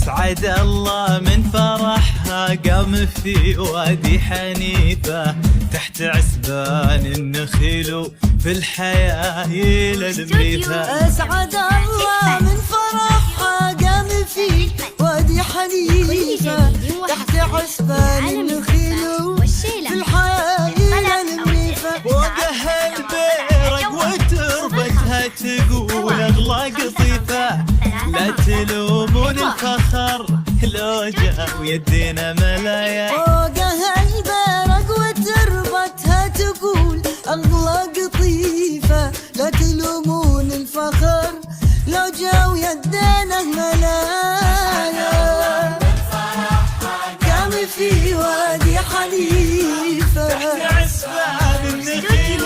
أسعد الله من فرحها قام في وادي حنيفة تحت عسبان النخيل في الحياة للميتة. أسعد الله من فرحها قام في وادي حنيفة تحت عسبان النخيل في الحياة للميتة. فوقها البيرق وتربتها تقول أغلى قطيفة لا تلومون الفخر لو جا ويدينا ملايا. فوقها البيرق وتربتها تقول أغلى قطيفة لا تلومون الفخر لو جا ويدينا ملايا. قام في وادي حنيفة عسبان النخيل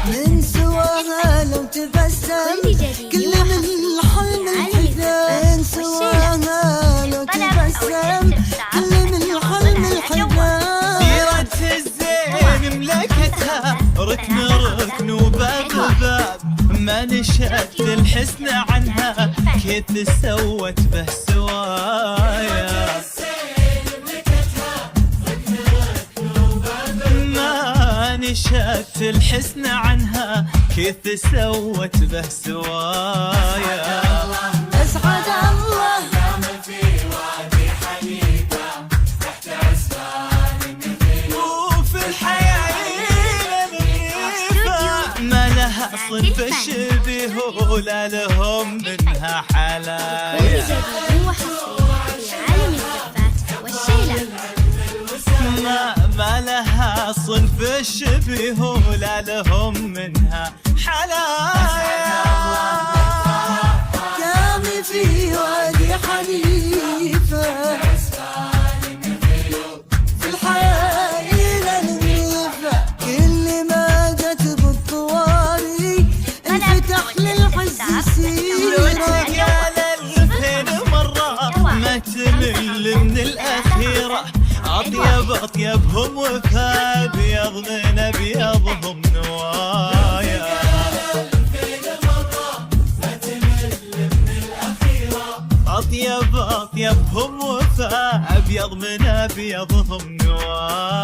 من سواها لو تبسم كل من الحلم الحذا. من سواها لو تبسم كل من الحلم الحذا. سيرة الزين ملكتها ركن ركن وباب باب ما نشأت الحسن عنها كيف سوت به سوايا. ما نشأت الحسن عنها كيف سوت به سوايا. أسعد الله وفي الحياة للميفة ما لها صنف الشبيه ولا لهم منها حلايا. ما لها صنف الشبيه ولا لهم منها حلايا. قام في وادي حنيفة في الحياة للميفة. كل ما جت بالطواري انفتح للعز سيرة. يا للفين مرة ما تمل من الأخيرة أطيبهم وفا أبيض من أبيضهم نوايا. أطيبهم وفا أبيض من أبيضهم نوايا.